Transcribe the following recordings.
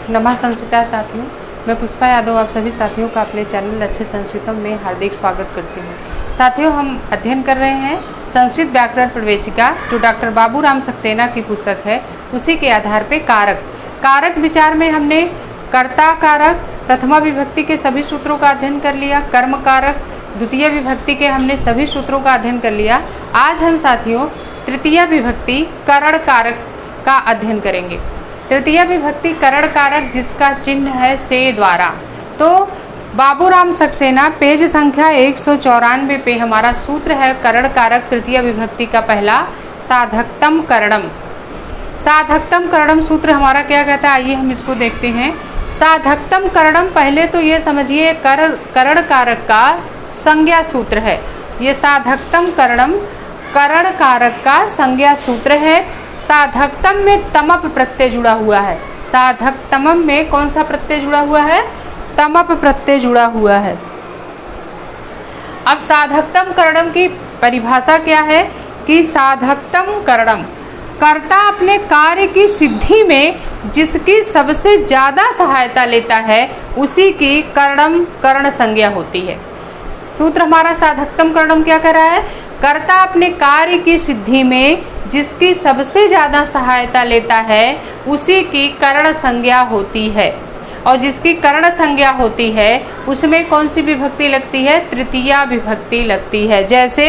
नमः संस्कृता साथियों, मैं पुष्पा यादव आप सभी साथियों का अपने चैनल अच्छे संस्कृतम में हार्दिक स्वागत करती हूँ। साथियों, हम अध्ययन कर रहे हैं संस्कृत व्याकरण प्रवेशिका, जो डॉक्टर बाबूराम सक्सेना की पुस्तक है। उसी के आधार पे कारक विचार में हमने कर्ता कारक प्रथमा विभक्ति के सभी सूत्रों का अध्ययन कर लिया। कर्म कारक द्वितीय विभक्ति के हमने सभी सूत्रों का अध्ययन कर लिया। आज हम साथियों तृतीय विभक्ति करण कारक का अध्ययन करेंगे। तृतीय विभक्ति करण कारक जिसका चिन्ह है से द्वारा। तो बाबूराम सक्सेना पेज संख्या 194 पे हमारा सूत्र है करण कारक तृतीय विभक्ति का पहला साधकतम करणम। साधकतम करणम सूत्र हमारा क्या कहता है, आइए हम इसको देखते हैं। साधकतम करणम, पहले तो ये समझिए करण कारक का संज्ञा सूत्र है। ये साधकतम करणम करण कारक का संज्ञा सूत्र है। साधकतम में तमप प्रत्यय जुड़ा हुआ है। साधकतमम में कौन सा प्रत्यय जुड़ा हुआ है? तमप प्रत्यय जुड़ा हुआ है। अब साधकतम करणम की परिभाषा क्या है कि साधकतम करणम कर्ता अपने कार्य की सिद्धि में जिसकी सबसे ज़्यादा सहायता लेता है उसी की करणम कर्ण संज्ञा होती है। सूत्र हमारा साधकतम करणम क्या कर रहा है? कर्ता अपने कार्य की सिद्धि में जिसकी सबसे ज़्यादा सहायता लेता है उसी की कर्ण संज्ञा होती है। और जिसकी कर्ण संज्ञा होती है उसमें कौन सी विभक्ति लगती है? तृतीया विभक्ति लगती है। जैसे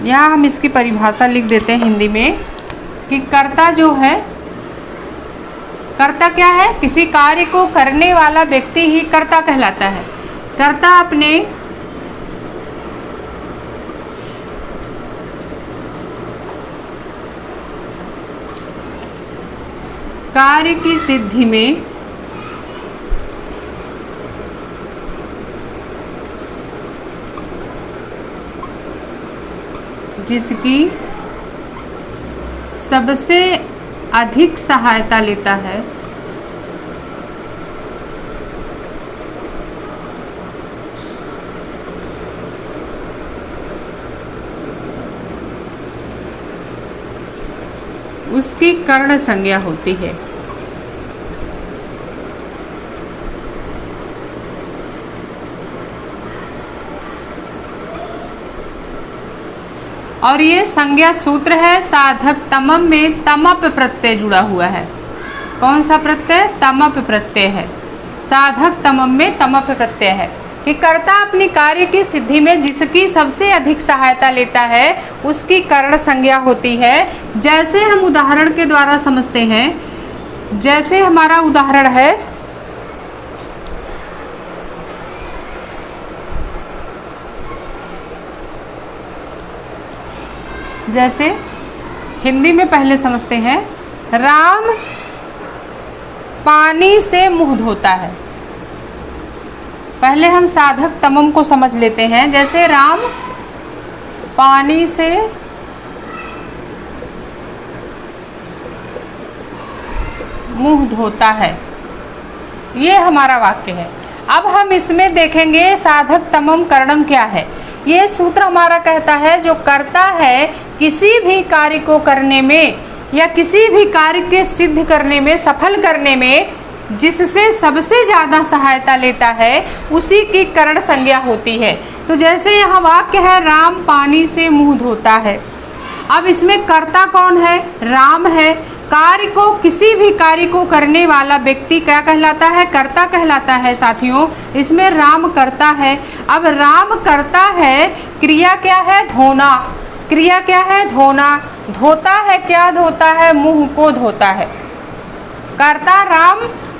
यहाँ हम इसकी परिभाषा लिख देते हैं हिंदी में कि कर्ता जो है, कर्ता क्या है? किसी कार्य को करने वाला व्यक्ति ही कर्ता कहलाता है। कर्ता अपने कार्य की सिद्धि में जिसकी सबसे अधिक सहायता लेता है उसकी कर्ण संज्ञा होती है। और ये संज्ञा सूत्र है। साधकतमम में तमप प्रत्यय जुड़ा हुआ है। कौन सा प्रत्यय? तमप प्रत्यय है। साधकतमम में तमप प्रत्यय है कि कर्ता अपनी कार्य की सिद्धि में जिसकी सबसे अधिक सहायता लेता है उसकी कर्ण संज्ञा होती है। जैसे हम उदाहरण के द्वारा समझते हैं, जैसे हमारा उदाहरण है जैसे हिंदी में पहले समझते हैं, राम पानी से मुंह धोता है। पहले हम साधक तमम को समझ लेते हैं। जैसे राम पानी से मुंह धोता है, ये हमारा वाक्य है। अब हम इसमें देखेंगे साधक तमम करणम क्या है। ये सूत्र हमारा कहता है जो करता है किसी भी कार्य को करने में या किसी भी कार्य के सिद्ध करने में, सफल करने में जिससे सबसे ज़्यादा सहायता लेता है उसी की कर्ण संज्ञा होती है। तो जैसे यहाँ वाक्य है राम पानी से मुंह धोता है। अब इसमें कर्ता कौन है? राम है। कार्य को, किसी भी कार्य को करने वाला व्यक्ति क्या कहलाता है? कर्ता कहलाता है। साथियों, इसमें राम करता है। अब राम करता है, क्रिया क्या है? धोना। क्रिया क्या है? धोना। धोता है, क्या धोता है? मुंह को धोता है। कर्ता राम,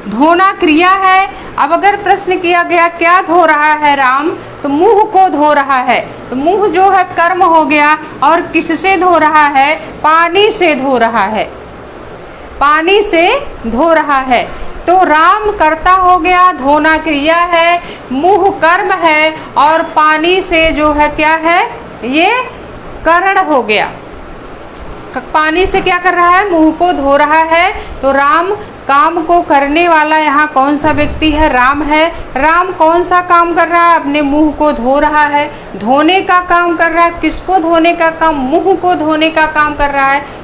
धोना क्रिया है। अब अगर प्रश्न किया गया क्या धो रहा है राम, तो मुंह को धो रहा है। तो मुंह जो है कर्म हो गया। और किससे धो रहा है? पानी से धो रहा है। पानी से धो रहा है। तो राम कर्ता हो गया, धोना क्रिया है, मुंह कर्म है और पानी से जो है क्या है? ये करण हो गया। पानी से क्या कर रहा है? मुंह को धो रहा है। तो राम काम को करने वाला यहाँ कौन सा व्यक्ति है? राम है। राम कौन सा काम कर रहा है? अपने मुंह को धो रहा है। धोने का काम कर रहा है। किसको धोने का काम? मुंह को धोने का काम कर रहा है।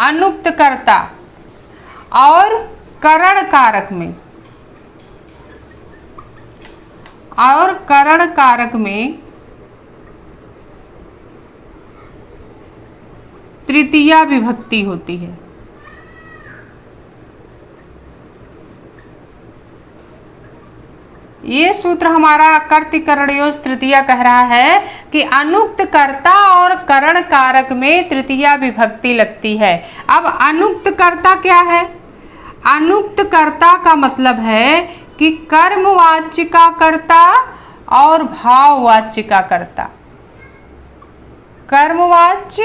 अनुक्त कर्ता और करण कारक में तृतीया विभक्ति होती है। ये सूत्र हमारा कर्तृकरणयोः तृतीया कह रहा है कि अनुक्त कर्ता और करण कारक में तृतीया विभक्ति लगती है। अब अनुक्त कर्ता क्या है? अनुक्त कर्ता का मतलब है कि कर्मवाच्य का कर्ता और भाववाच्य का कर्ता, कर्मवाच्य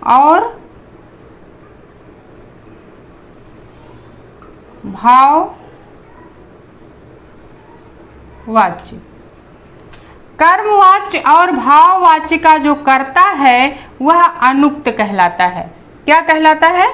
और भाववाच्य। कर्मवाच्य और भाववाच्य का जो कर्ता है वह अनुक्त कहलाता है। क्या कहलाता है?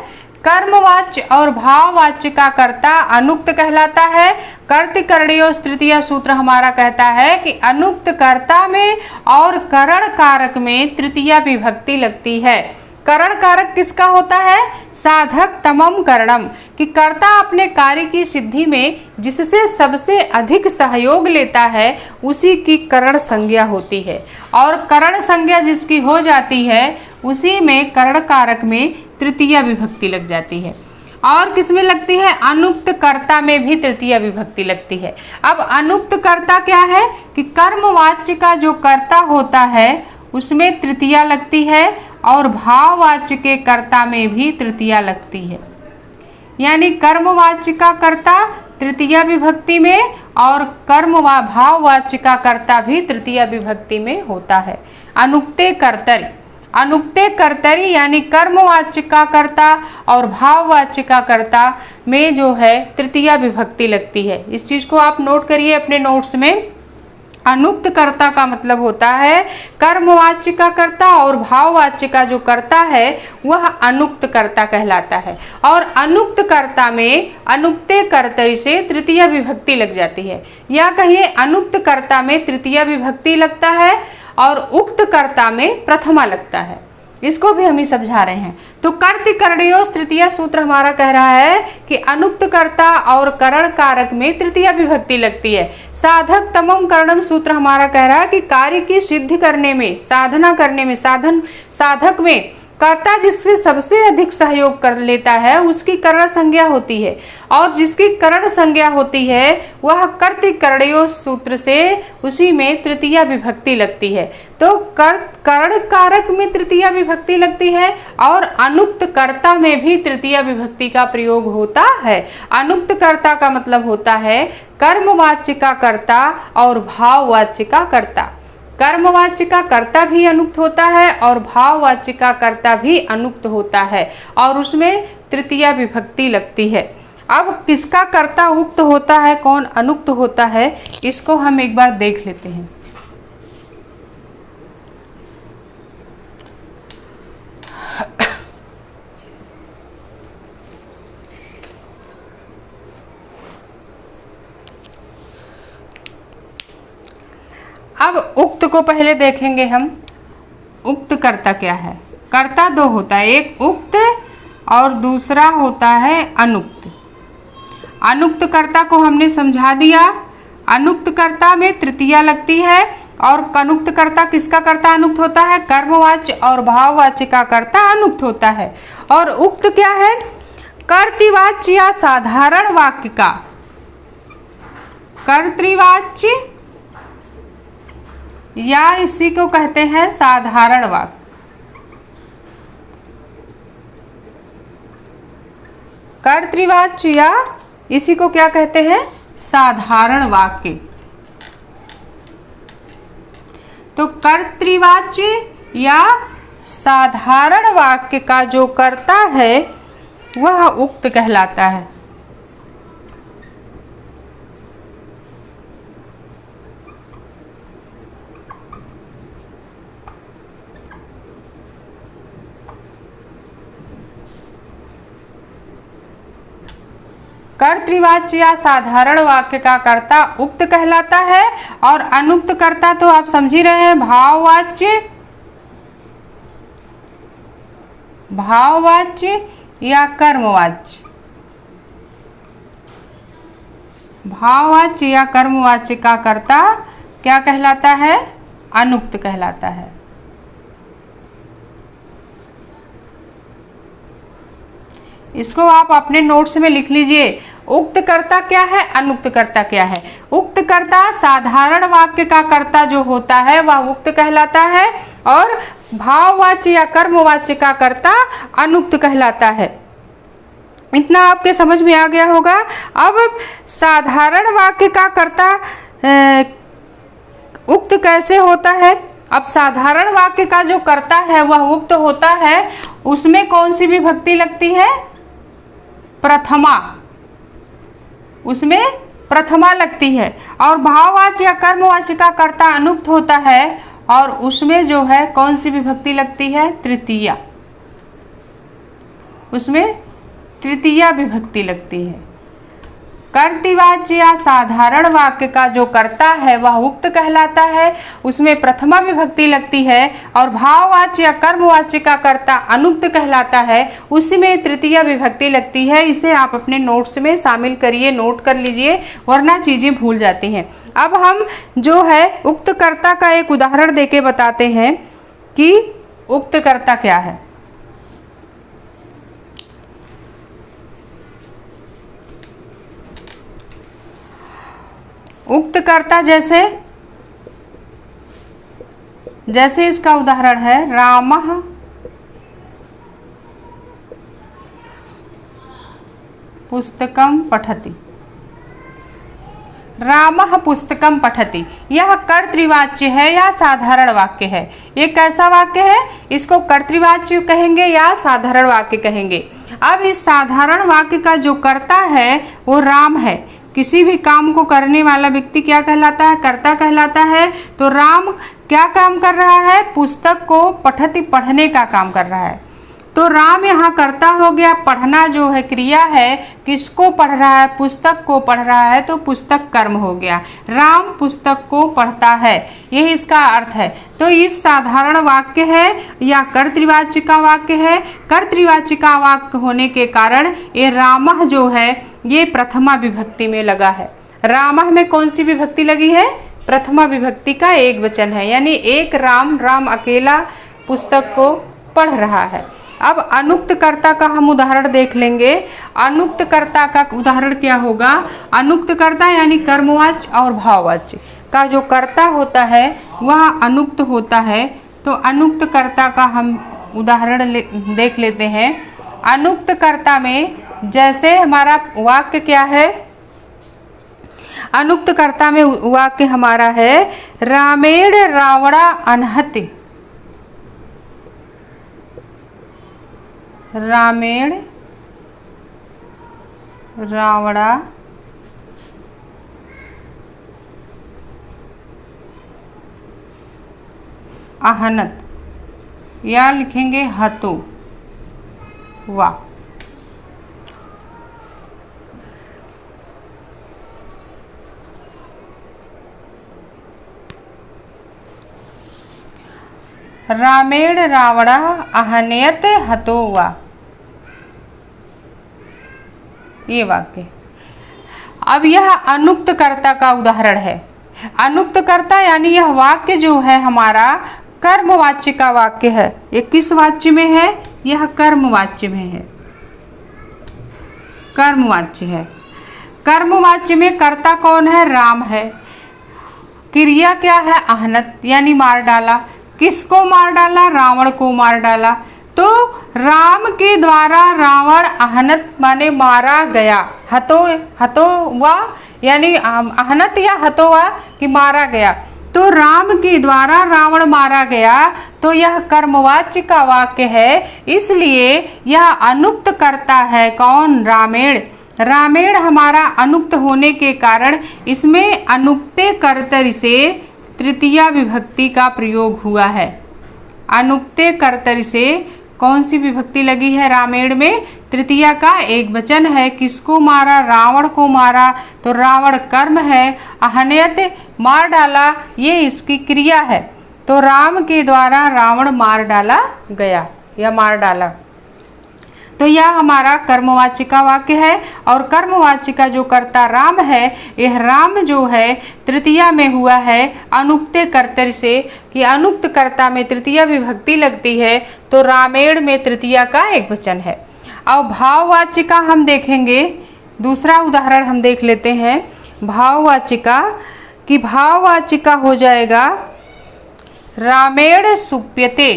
कर्मवाच्य और भाववाच्य का कर्ता अनुक्त कहलाता है। कर्तृकरणयोः तृतीया सूत्र हमारा कहता है कि अनुक्त कर्ता में और करण कारक में तृतीया विभक्ति लगती है। करण कारक किसका होता है? साधक तमम करणम, कि कर्ता अपने कार्य की सिद्धि में जिससे सबसे अधिक सहयोग लेता है उसी की करण संज्ञा होती है, और करण संज्ञा जिसकी हो जाती है उसी में करण कारक में तृतीया विभक्ति लग जाती है। और किसमें लगती है? अनुक्त कर्ता में भी तृतीया विभक्ति लगती है। अब अनुक्त कर्ता क्या है? कि कर्मवाच्य का जो कर्ता होता है उसमें तृतीया लगती है और भाववाच्य के कर्ता में भी तृतीया लगती है। यानी कर्मवाच्य का कर्ता तृतीया विभक्ति में और भाववाच्य का कर्ता भी तृतीया विभक्ति में होता है। अनुक्ते कर्तरि, अनुक्ते कर्तरि यानी कर्मवाच्य का कर्ता और भाववाच्य का कर्ता में जो है तृतीया विभक्ति लगती है। इस चीज को आप नोट करिए अपने नोट्स में। अनुक्त कर्ता का मतलब होता है कर्मवाच्य का कर्ता और भाववाच्य का जो कर्ता है वह अनुक्त कर्ता कहलाता है। और अनुक्त कर्ता में अनुक्ते कर्तरि से तृतीया विभक्ति लग जाती है, या कहिए अनुक्त कर्ता में तृतीया विभक्ति लगता है और उक्त कर्ता में प्रथमा लगता है। इसको भी हम ही समझा रहे हैं। तो कर्तृकरणयोः तृतीया सूत्र हमारा कह रहा है कि अनुक्त कर्ता और करण कारक में तृतीया विभक्ति लगती है। साधक तमम करणम सूत्र हमारा कह रहा है कि कार्य की सिद्धि करने में, साधना करने में, साधक में कर्ता जिससे सबसे अधिक सहयोग कर लेता है उसकी करण संज्ञा होती है, और जिसकी करण संज्ञा होती है वह कर्तृकरणयोः सूत्र से उसी में तृतीया विभक्ति लगती है। तो करण कारक में तृतीया विभक्ति लगती है और अनुक्त कर्ता में भी तृतीया विभक्ति का प्रयोग होता है। अनुक्त कर्ता का मतलब होता है कर्मवाच्य का कर्ता और भाववाच्य का कर्ता। कर्मवाच्य का कर्ता भी अनुक्त होता है और भाववाच्य का कर्ता भी अनुक्त होता है और उसमें तृतीया विभक्ति लगती है। अब किसका कर्ता उक्त होता है, कौन अनुक्त होता है, इसको हम एक बार देख लेते हैं। अब उक्त को पहले देखेंगे हम। उक्त कर्ता क्या है? कर्ता दो होता है, एक उक्त और दूसरा होता है अनुक्त। अनुक्त कर्ता को हमने समझा दिया। अनुक्त कर्ता में तृतीया लगती है और अनुक्त कर्ता किसका कर्ता अनुक्त होता है? कर्मवाच्य और भाववाच्य का कर्ता अनुक्त होता है। और उक्त क्या है? कर्तृवाच्य या साधारण वाक्य का, कर्तृवाच्य या इसी को कहते हैं साधारण वाक्य। कर्तृवाच्य या इसी को क्या कहते हैं? साधारण वाक्य। तो कर्तृवाच्य या साधारण वाक्य का जो कर्ता है वह उक्त कहलाता है। कर्तृवाच्य या साधारण वाक्य का कर्ता उक्त कहलाता है और अनुक्त कर्ता तो आप समझ ही रहे हैं, भाववाच्य भाववाच्य या कर्मवाच्य? भाववाच्य या कर्मवाच्य का कर्ता क्या कहलाता है? अनुक्त कहलाता है। इसको आप अपने नोट्स में लिख लीजिए। उक्त कर्ता क्या है, अनुक्त कर्ता क्या है। उक्त कर्ता साधारण वाक्य का कर्ता जो होता है वह उक्त कहलाता है, और भाववाच्य या कर्मवाच्य का कर्ता अनुक्त कहलाता है। इतना आपके समझ में आ गया होगा। अब साधारण वाक्य का कर्ता उक्त कैसे होता है? अब साधारण वाक्य का जो कर्ता है वह उक्त होता है, उसमें कौन सी विभक्ति लगती है? प्रथमा, उसमें प्रथमा लगती है। और भाववाच्य या कर्मवाच्य का कर्ता अनुक्त होता है, और उसमें जो है कौन सी विभक्ति लगती है? तृतीया, उसमें तृतीया विभक्ति लगती है। कर्तृवाच्य या साधारण वाक्य का जो कर्ता है वह उक्त कहलाता है, उसमें प्रथमा विभक्ति लगती है, और भाववाच्य या कर्मवाच्य का कर्ता अनुक्त कहलाता है, उसमें तृतीया विभक्ति लगती है। इसे आप अपने नोट्स में शामिल करिए, नोट कर लीजिए, वरना चीजें भूल जाती हैं। अब हम जो है उक्त कर्ता का एक उदाहरण देके बताते हैं कि उक्त कर्ता क्या है। उक्त कर्ता जैसे इसका उदाहरण है रामः पुस्तकं पठति। रामः पुस्तकं पठति, यह कर्तृवाच्य है या साधारण वाक्य है? ये कैसा वाक्य है? इसको कर्तृवाच्य कहेंगे या साधारण वाक्य कहेंगे? अब इस साधारण वाक्य का जो कर्ता है वो राम है। किसी भी काम को करने वाला व्यक्ति क्या कहलाता है? कर्ता कहलाता है। तो राम क्या काम कर रहा है? पुस्तक को पठति, पढ़ने का काम कर रहा है। तो राम यहाँ कर्ता हो गया। पढ़ना जो है क्रिया है, किसको पढ़ रहा है? पुस्तक को पढ़ रहा है, तो पुस्तक कर्म हो गया। राम पुस्तक को पढ़ता है, यही इसका अर्थ है। तो इस साधारण वाक्य है या कर्तृवाच्य का वाक्य है। कर्तृवाच्य का वाक्य होने के कारण ये रामः जो है ये प्रथमा विभक्ति में लगा है। रामः में कौन सी विभक्ति लगी है? प्रथमा विभक्ति का एक वचन है, यानी एक राम अकेला पुस्तक को पढ़ रहा है। अब अनुक्त कर्ता का हम उदाहरण देख लेंगे। अनुक्त कर्ता का उदाहरण क्या होगा? अनुक्त कर्ता यानी कर्मवाच्य और भाववाच्य का जो कर्ता होता है वह अनुक्त होता है। तो अनुक्त कर्ता का हम उदाहरण देख लेते हैं। अनुक्त कर्ता में जैसे हमारा वाक्य क्या है? अनुक्त कर्ता में वाक्य हमारा है रामेण रावणा अनहति। रामेण रावणा अहनत, या लिखेंगे हतो वा। रामेण रावणा अहनयत हतो वा, ये वाक्य। अब यह अनुक्त कर्ता का उदाहरण है। अनुक्त कर्ता यानी यह वाक्य जो है हमारा कर्मवाच्य का वाक्य है। ये किस वाच्य में है? यह कर्मवाच्य में है, कर्मवाच्य है। कर्मवाच्य में कर्ता कौन है? राम है। क्रिया क्या है? अहनत, यानी मार डाला। किसको मार डाला? रावण को मार डाला। तो राम के द्वारा रावण अहनत माने मारा गया। हतो वा यानी अहनत या हतो वा कि मारा गया। तो राम के द्वारा रावण मारा गया, तो यह कर्मवाच्य का वाक्य है, इसलिए यह अनुक्त कर्ता है। कौन? रामेण। रामेण हमारा अनुक्त होने के कारण इसमें अनुक्ते कर्तरि से तृतीया विभक्ति का प्रयोग हुआ है। अनुक्ते कर्तरि से कौन सी विभक्ति लगी है? रामेण में तृतीया का एक वचन है। किसको मारा? रावण को मारा, तो रावण कर्म है। अहनयत मार डाला, ये इसकी क्रिया है। तो राम के द्वारा रावण मार डाला गया या मार डाला। तो यह हमारा कर्मवाचिका वाक्य है। और कर्मवाचिका जो कर्ता राम है, यह राम जो है तृतीया में हुआ है अनुक्ते कर्तरी से, कि अनुक्त कर्ता में तृतीया विभक्ति लगती है, तो रामेण में तृतीया का एक वचन है। अब भाववाचिका हम देखेंगे, दूसरा उदाहरण हम देख लेते हैं भाववाचिका, कि भाववाचिका हो जाएगा रामेण सुप्यते।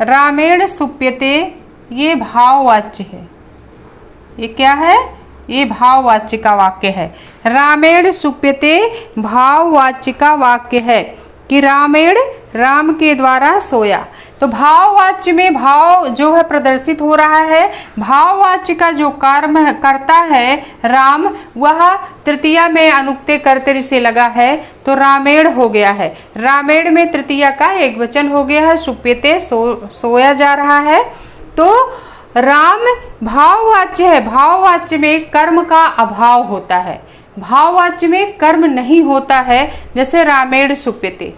रामेण सुप्यते ये भाववाच्य है। ये क्या है? ये भाववाचिका वाक्य है। रामेण सुप्यते भाववाचिका वाक्य है कि रामेण राम के द्वारा सोया। तो भाववाच्य में भाव जो है प्रदर्शित हो रहा है। भाववाच्य का जो कर्म करता है राम, वह तृतीया में अनुक्ते कर्तरी से लगा है, तो रामेण हो गया है। रामेण में तृतीया का एक वचन हो गया है, सुप्यते सोया जा रहा है। तो राम भाववाच्य है। भाववाच्य में कर्म का अभाव होता है, भाववाच्य में कर्म नहीं होता है। जैसे रामेण सुप्यते,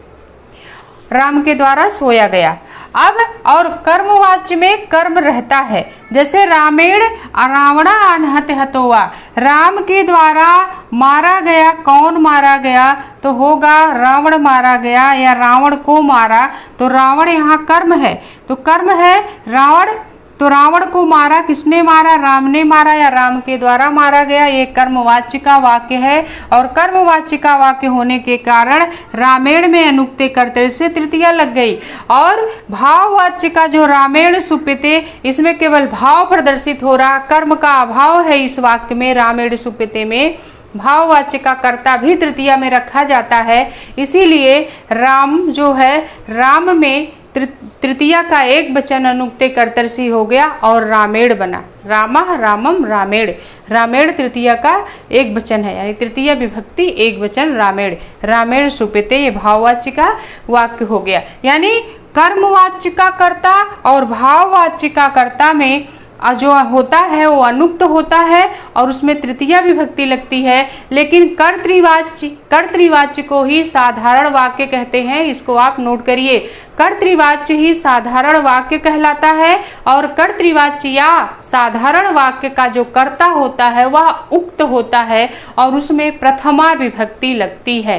राम के द्वारा सोया गया। अब और कर्मवाच्य में कर्म रहता है। जैसे रामेण रावणा अनहत हतोवा, राम के द्वारा मारा गया। कौन मारा गया? तो होगा रावण मारा गया या रावण को मारा। तो रावण यहाँ कर्म है, तो कर्म है रावण। तो रावण को मारा, किसने मारा? राम ने मारा या राम के द्वारा मारा गया। ये कर्मवाचिका वाक्य है। और कर्मवाचिका वाक्य होने के कारण रामेण में अनुक्ते कर्तरी से तृतीया लग गई। और भाववाचिका जो रामेण सुप्यते, इसमें केवल भाव प्रदर्शित हो रहा, कर्म का अभाव है इस वाक्य में। रामेण सुप्यते में भाववाचिका कर्ता भी तृतीया में रखा जाता है। इसीलिए राम जो है, राम में तृतीया का एक वचन अनुक्ते कर्तरी हो गया और रामेण बना। रामः रामम रामेण, रामेण तृतीया का एक वचन है, यानी तृतीया विभक्ति एक वचन रामेण। रामेण सुप्यते ये भाववाचिका वाक्य हो गया। यानी कर्मवाचिका कर्ता और भाववाचिका कर्ता में जो होता है वो अनुक्त होता है और उसमें तृतीया विभक्ति लगती है। लेकिन कर्तृवाच्य को ही साधारण वाक्य कहते हैं। इसको आप नोट करिए, कर्तृवाच्य ही साधारण वाक्य कहलाता है। और कर्तृवाच्य या साधारण वाक्य का जो कर्ता होता है वह उक्त होता है और उसमें प्रथमा विभक्ति लगती है।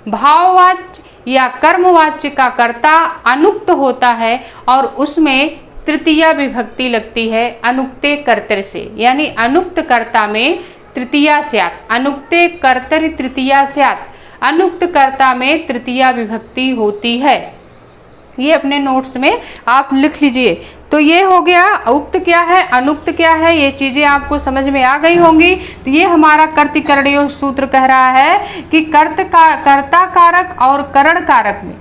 भाववाच्य या कर्मवाच्य का कर्ता अनुक्त होता है और उसमें तृतीया विभक्ति लगती है अनुक्ते कर्तरी से, यानी अनुक्त कर्ता में तृतीया स्यात्, अनुक्ते कर्तरि तृतीया स्यात्, अनुक्त कर्ता में तृतीया विभक्ति होती है। ये अपने नोट्स में आप लिख लीजिए। तो ये हो गया उक्त क्या है, अनुक्त क्या है, ये चीजें आपको समझ में आ गई होंगी। तो ये हमारा कर्तृकरणीय सूत्र कह रहा है कि कर्ता कारक और करण कारक में,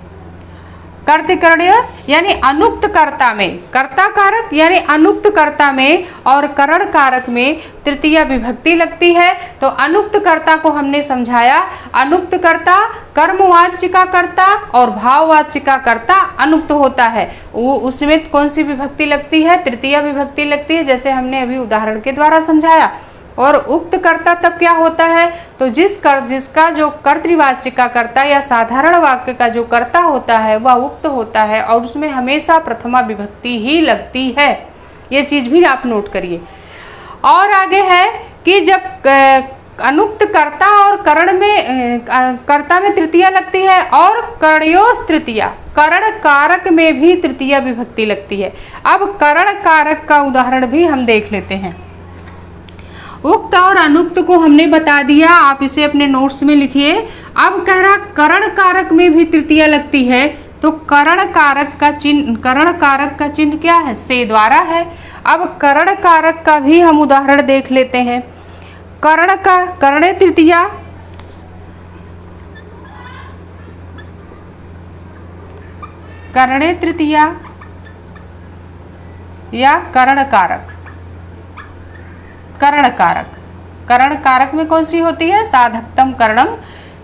कर्तृकरणीय यानी अनुक्त कर्ता में, कर्ता कारक यानी अनुक्त कर्ता में और करण कारक में तृतीया विभक्ति लगती है। तो अनुक्त कर्ता को हमने समझाया, अनुक्त कर्ता कर्मवाच्य का कर्ता और भाववाच्य का कर्ता अनुक्त होता है। वो उसमें कौन सी विभक्ति लगती है? तृतीया विभक्ति लगती है, जैसे हमने अभी उदाहरण के द्वारा समझाया। और उक्त कर्ता तब क्या होता है? तो जिसका जो कर्तृवाच्य का कर्ता या साधारण वाक्य का जो कर्ता होता है वह उक्त होता है और उसमें हमेशा प्रथमा विभक्ति ही लगती है। ये चीज भी आप नोट करिए। और आगे है कि जब अनुक्त कर्ता और करण में कर्ता में तृतीया लगती है और करणयोस् तृतीया, करण कारक में भी तृतीया विभक्ति लगती है। अब करण कारक का उदाहरण भी हम देख लेते हैं। उक्त और अनुक्त को हमने बता दिया, आप इसे अपने नोट्स में लिखिए। अब कह रहा करण कारक में भी तृतीया लगती है, तो करण कारक का चिन्ह क्या है? से द्वारा है। अब करण कारक का भी हम उदाहरण देख लेते हैं। करणे तृतीया, करणे तृतीया या करण कारक। करण कारक में कौन सी होती है? साधकतम करणम,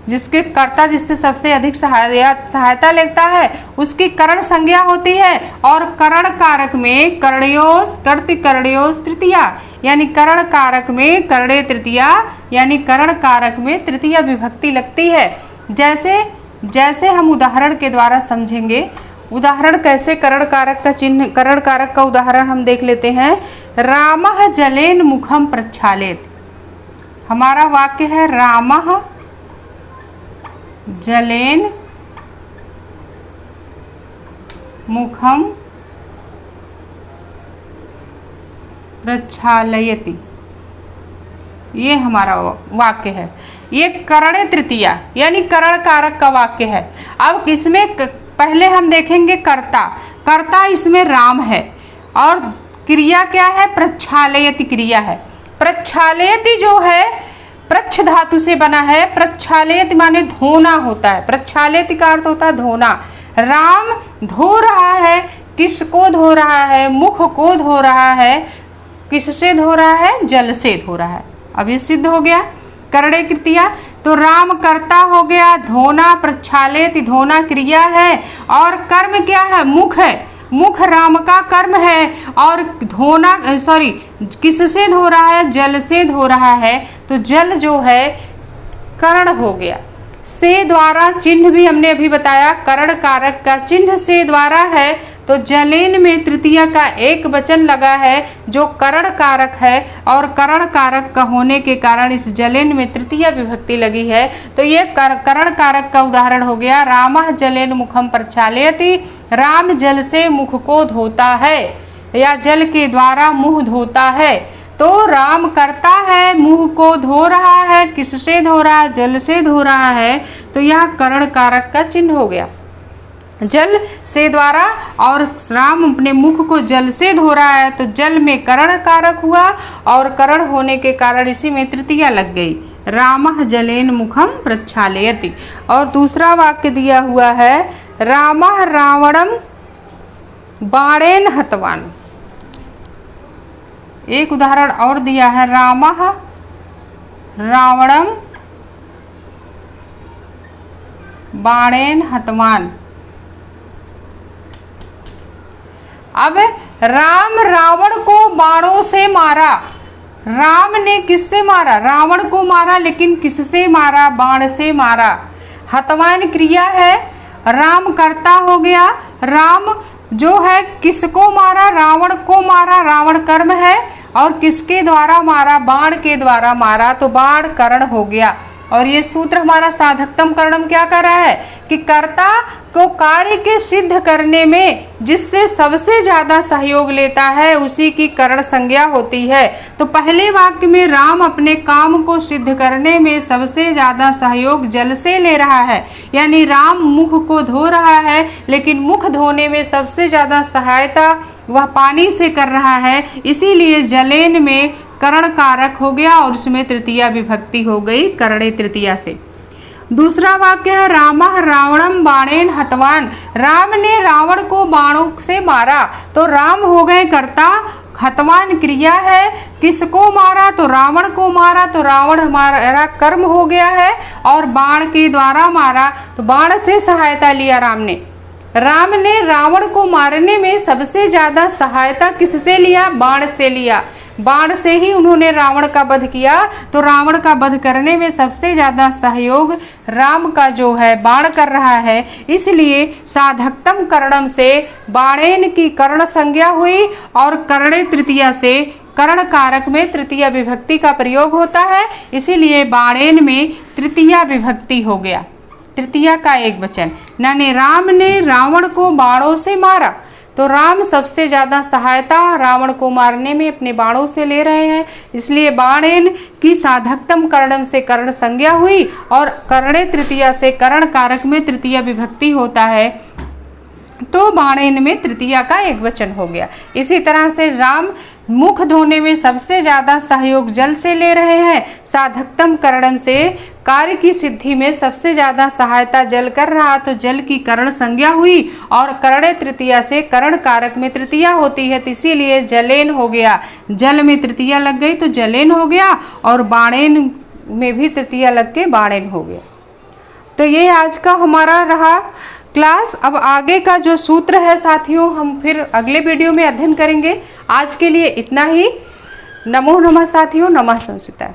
जिसके कर्ता जिससे सबसे अधिक सहायता लेता है उसकी करण संज्ञा होती है। और करण कारक में कर्णयोस् कर्तृकरणयोस् तृतीया, यानी करण कारक में कर्णे तृतीया यानी करण कारक में तृतीया विभक्ति लगती है। जैसे जैसे हम उदाहरण के द्वारा समझेंगे। उदाहरण कैसे, करण कारक का चिन्ह, करण कारक का उदाहरण हम देख लेते हैं। रामः जलेन मुखम प्रक्षालेत। हमारा वाक्य है रामः जलेन मुखम प्रक्षालयति, ये हमारा वाक्य है। ये करणे तृतीया यानी करण कारक का वाक्य है। अब इसमें पहले हम देखेंगे कर्ता। कर्ता इसमें राम है और क्रिया क्या है, प्रक्षालयति क्रिया है। प्रक्षालयति जो है प्रच्छ धातु से बना है। प्रक्षालयति माने धोना होता है। प्रक्षालयति का अर्थ होता है धोना। राम धो रहा है, किसको धो रहा है, मुख को धो रहा है। किससे धो रहा है, जल से धो रहा है। अब ये सिद्ध हो गया करणे तृतीया। तो राम कर्ता हो गया, धोना प्रक्षालित, धोना क्रिया है और कर्म क्या है, मुख है। मुख राम का कर्म है और धोना किससे धो रहा है, जल से धो रहा है। तो जल जो है करण हो गया। से द्वारा चिन्ह भी हमने अभी बताया, करण कारक का चिन्ह से द्वारा है। तो जलेन में तृतीया का एक वचन लगा है जो करण कारक है और करण कारक का होने के कारण इस जलेन में तृतीया विभक्ति लगी है। तो ये करण कारक का उदाहरण हो गया। रामः जलेन मुखम प्रक्षालयति। राम जल से मुख को धोता है या जल के द्वारा मुंह धोता है। तो राम करता है, मुंह को धो रहा है, किससे धो रहा है, जल से धो रहा है। तो यह करण कारक का चिन्ह हो गया, जल से द्वारा। और राम अपने मुख को जल से धो रहा है तो जल में करण कारक हुआ और करण होने के कारण इसी में तृतीया लग गई। रामः जलेन मुखम प्रक्षालयति। और दूसरा वाक्य दिया हुआ है रामः रावणम बाणेन हतवान। एक उदाहरण और दिया है रामः रावणम बाणेन हतवान। अब राम रावण को बाणों से मारा। राम ने किससे मारा, रावण को मारा, लेकिन किससे मारा, बाण से मारा। हतवान क्रिया है, राम कर्ता हो गया। राम जो है किसको मारा, रावण को मारा, रावण कर्म है और किसके द्वारा मारा, बाण के द्वारा मारा। तो बाण करण हो गया। और ये सूत्र हमारा साधकतम करणम क्या कर रहा है कि कर्ता को कार्य के सिद्ध करने में जिससे सबसे ज्यादा सहयोग लेता है उसी की करण संज्ञा होती है। तो पहले वाक्य में राम अपने काम को सिद्ध करने में सबसे ज्यादा सहयोग जल से ले रहा है, यानी राम मुख को धो रहा है, लेकिन मुख धोने में सबसे ज्यादा सहायता वह पानी से कर रहा है। इसीलिए जलेन में करण कारक हो गया और उसमें तृतीया विभक्ति हो गई करणे तृतीया से। दूसरा वाक्य है रामः रावणम बाणेन हतवान। राम ने रावण को बाणों से मारा। तो राम हो गए कर्ता, हतवान क्रिया है, किसको मारा, तो रावण को मारा। तो रावण हमारा कर्म हो गया है और बाण के द्वारा मारा। तो बाण से सहायता लिया राम ने रावण को मारने में सबसे ज्यादा सहायता किससे लिया, बाण से लिया। बाण से ही उन्होंने रावण का वध किया। तो रावण का वध करने में सबसे ज्यादा सहयोग राम का जो है बाण कर रहा है। इसलिए साधकतम करणम से बाणेन की कर्ण संज्ञा हुई और करणे तृतीया से करण कारक में तृतीया विभक्ति का प्रयोग होता है। इसीलिए बाणेन में तृतीया विभक्ति हो गया, तृतीया का एक वचन। यानी राम ने रावण को बाणों से मारा। तो राम सबसे ज्यादा सहायता रावण को मारने में अपने बाणों से ले रहे हैं। इसलिए बाणेन की साधकतम करणम से कर्ण संज्ञा हुई और करणे तृतीया से करण कारक में तृतीया विभक्ति होता है। तो बाणेन में तृतीया का एक वचन हो गया। इसी तरह से राम मुख धोने में सबसे ज्यादा सहयोग जल से ले रहे हैं। साधकतम करणम से कार्य की सिद्धि में सबसे ज्यादा सहायता जल कर रहा, तो जल की करण संज्ञा हुई और करणे तृतीया से करण कारक में तृतीया होती है। तो इसीलिए जलेन हो गया, जल में तृतीया लग गई तो जलेन हो गया और बाणेन में भी तृतीया लग के बाणेन हो गया। तो ये आज का हमारा रहा क्लास। अब आगे का जो सूत्र है साथियों हम फिर अगले वीडियो में अध्ययन करेंगे। आज के लिए इतना ही। नमो नमः साथियों, नमः संस्कृताय।